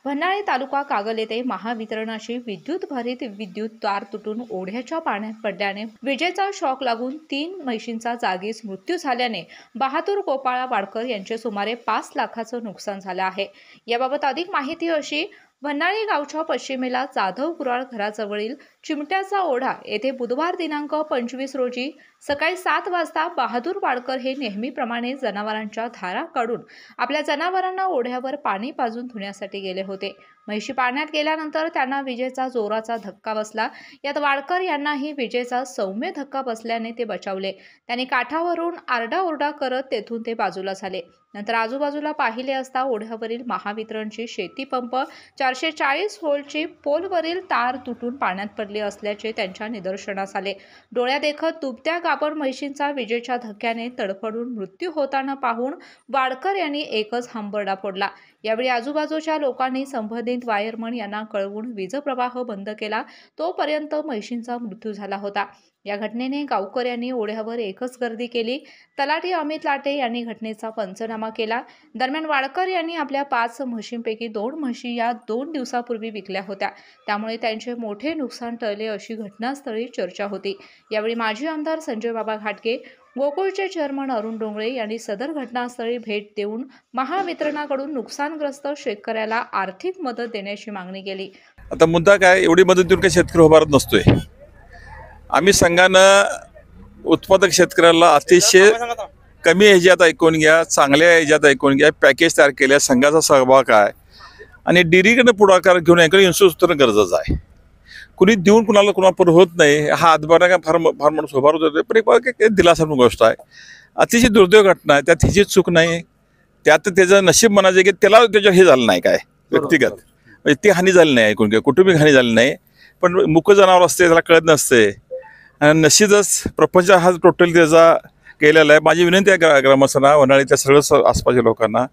भन्नाळी तालुका कागल येथे महावितरणाची विद्युतभारित विद्युत तार तुटून ओढ्याच्या पाण्यात पडल्याने विजेचा शॉक लागून 3 म्हशींचा जागीच मृत्यू झाल्याने बहादूर गोपाळा वाडकर यांचे सुमारे 5 लाखाचं नुकसान झालं आहे। याबाबत अधिक माहिती अशी भन्नाळी गावच्या पश्चिमेला जाधव कुराळ घराजवळील चिमट्याचा ओढा येथे बुधवार दिनांक 25 रोजी सकाळी 7 वाजता बहादूर वाडकर हे नेहमीप्रमाणे जनावरांच्या धारा काढून आपल्या जनावरांना ओढ्यावर पाणी पाजून धुण्यासाठी गेले होते। म्हशी पाण्यात गेल्यानंतर त्यांना विजेचा जोराचा धक्का बसला। यात वाडकर यांनाही विजेचा सौम्य धक्का बसल्याने ते बचावले। त्यांनी काठावरून आरडाओरडा करत तेथून ते बाजूला झाले। नंतर आजूबाजूला पाहिले असता ओढ्यावरील महावितरणची शेती पंप 440 व्होल्टची पोलवरील तार तुटून पाण्यात पडली असल्याचे त्यांच्या निदर्शनास आले। डोळ्यादेखत दुभत्या गाभण म्हशींचा विजेच्या धक्क्याने तडफडून मृत्यू होताना पाहून वाडकर यांनी एकच हंबरडा फोडला। यावेळी आजूबाजूच्या लोकांनी संबंधित वायरमन यांना कळवून वीज प्रवाह बंद केला। तोपर्यंत म्हशींचा मृत्यू झाला होता। या घटनेने गावकऱ्यांनी ओढ्यावर एकच गर्दी केली। तलाठी अमित लाटे यांनी घटनेचा पंचनामा केला। दरम्यान वाडकर यांनी आपल्या 5 म्हशींपैकी 2 म्हशी या 2 दिवसापूर्वी विकल्या होत्या, त्यामुळे त्यांचे मोठे नुकसान टळले अशी घटनास्थळी चर्चा होती। यावेळी माजी आमदार संजय बाबा घाटगे, गोकुळचे चेअरमन अरुण डोंगरे यांनी सदर घटनास्थळी भेट देऊन महावितरणाकडून नुकसानग्रस्त शेतकऱ्याला आर्थिक मदत देण्याची मागणी केली। आता मुद्दा काय, एवढी मदत देऊन काही शेतकरी उभारत नसतोय। आम्ही संघानं उत्पादक शेतकऱ्याला अतिशय कमी ह्याच्यात ऐकून घ्या, चांगल्या ह्याच्यात ऐकून घ्या, पॅकेज तयार केल्या, संघाचा सहभाग काय आणि डेअरीकडे पुढाकार घेऊन ऐकून इन्शुरन्स उतरणं गरजेचं आहे। कुणी देऊन कुणाला पण होत नाही, हा हातभार काय फार माणूस उभारत होते, पण एक दिलासा गोष्ट आहे। अतिशय दुर्दैव घटना आहे, त्यात हिची चूक नाही, त्यात त्याचं नशीब म्हणायचं की त्याला त्याच्यावर हे झालं नाही, काय व्यक्तिगत म्हणजे ती हानी झाली नाही, ऐकून घ्या, कुटुंबिक हानी झाली नाही, पण मुक जनावर असते त्याला कळत नसते आणि नशीबच प्रपंच हा टोटल त्याचा गेलेला आहे। माझी विनंती आहे ग्रामस्थांना, वन्हाळीच्या सर्व आसपासच्या लोकांना,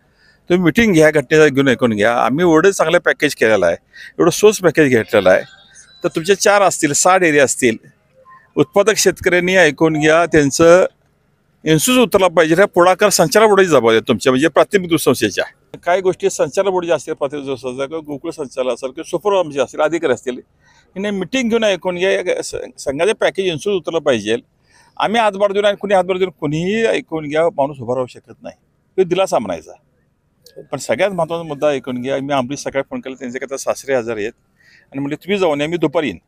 तुम्ही मिटिंग घ्या, घटनेचा घेऊन ऐकून घ्या। आम्ही एवढं चांगलं पॅकेज केलेलं आहे, एवढं स्वस्त पॅकेज घेतलेलं आहे, तर तुमचे 4 असतील 6 डेअरी असतील, उत्पादक शेतकऱ्यांनी ऐकून घ्या, त्यांचं इन्शुरन्स उतरला पाहिजे। ह्या पुढाकार संचालक बोर्डाची जबाबदारी आहे तुमच्या, म्हणजे प्राथमिक दूध संस्थेच्या काही गोष्टी संचालक बोर्डाच्या असतील, प्राथमिक दूध संस्था किंवा गोकुळ संचालक असेल किंवा सुपरवायझर असतील, अधिकारी असतील, हिने मिटिंग घेऊन ऐकून घ्या, संघाचे पॅकेज इन्शुरन्स उतरलं पाहिजे। आम्ही हातभार देऊन आणि कुणी हातभार देऊन कुणीही ऐकून घ्या, माणूस उभा राहू शकत नाही, तो दिलासा म्हणायचा। पण सगळ्यात महत्त्वाचा मुद्दा ऐकून घ्या, मी आंबरी सकाळी फोन केला, त्यांचे काय सासरे हजर आहेत आणि म्हणजे तुम्ही जाऊन या, मी दुपारी येईन।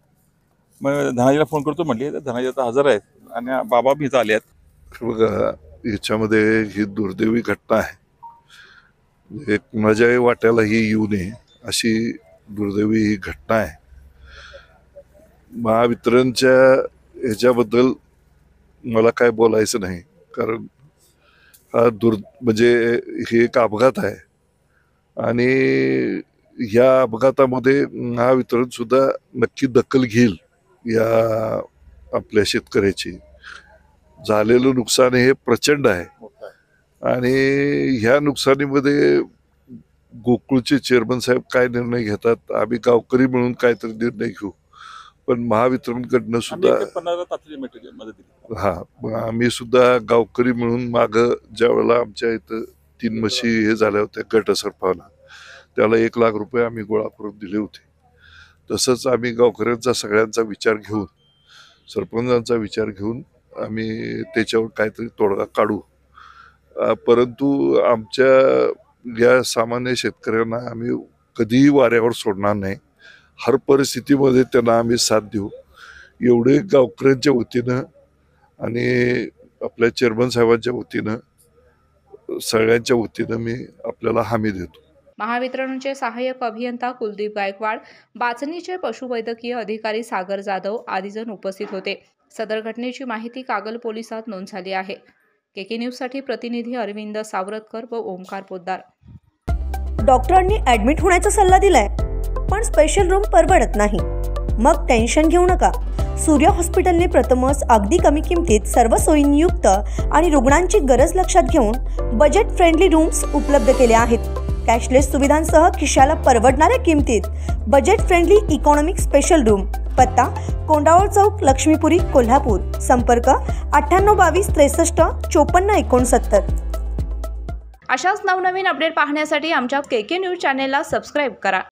मग धनाजीला फोन करतो म्हटली, तर धनाजी आता हजर आहेत आणि बाबा बी इथं आले आहेत। बघा, याच्यामध्ये ही दुर्दैवी घटना आहे, एक कुणाच्याही वाट्याला ही येऊ नये अशी दुर्दैवी ही घटना आहे। महावितरणच्या ह्याच्याबद्दल मला काय बोलायचं नाही, कारण हा म्हणजे हे एक अपघात आहे आणि या अपघातामध्ये महावितरण सुद्धा नक्की दखल घेईल। या आपल्या शेतकऱ्याची झालेलं नुकसान हे प्रचंड आहे आणि ह्या नुकसानीमध्ये गोकुळचे चेअरमन साहेब काय निर्णय घेतात, आम्ही गावकरी म्हणून काहीतरी निर्णय घेऊ, पण महावितरणकडनं सुद्धा आम्ही सुद्धा गावकरी म्हणून माग ज्या वेळेला आमच्या इथं 3 म्हशी हे झाल्या होत्या गट सरपावला, त्याला 1 लाख रुपये आम्ही गोळा करून दिले होते। तसंच आम्ही गावकऱ्यांचा सगळ्यांचा विचार घेऊन, सरपंचांचा विचार घेऊन आम्ही त्याच्यावर काहीतरी तोडगा काढू। परंतु आमच्या या सामान्य शेतकऱ्यांना आम्ही कधीही वाऱ्यावर सोडणार नाही, हर परिस्थितीमध्ये त्यांना आम्ही साथ देऊ, एवढे गावकऱ्यांच्या वतीनं आणि आपल्या चेअरमन साहेबांच्या वतीनं, सगळ्यांच्या वतीनं मी आपल्याला हमी देतो। महावितरणचे सहाय्यक अभियंता कुलदीप गायकवाड, बाचणीचे पशुवैद्यकीय अधिकारी सागर जाधव आदी जण उपस्थित होते। सदर घटनेची माहिती कागल पोलिसात नोंद झाली आहे। केके न्यूजसाठी प्रतिनिधी अरविंद सावरतकर व ओमकार पोद्दार। डॉक्टरांनी ऍडमिट होण्याचा सल्ला दिलाय, पण स्पेशल रूम परवडत नाही, मग टेन्शन घेऊ नका। सूर्य हॉस्पिटलने प्रथमच अगदी कमी किमतीत सर्व सोयींयुक्त आणि रुग्णांची गरज लक्षात घेऊन बजेट फ्रेंडली रूम्स उपलब्ध केले आहेत। कॅशलेस सुविधांसह खिशाला परवडणाऱ्या किमतीत budget friendly economic special room. पत्ता कोंडावळ चौक, लक्ष्मीपुरी, कोल्हापूर। संपर्क 9822 63 54 69। अशाच नवनवीन अपडेट पाहण्यासाठी आमच्या केके न्यूज चॅनेलला सबस्क्राईब करा।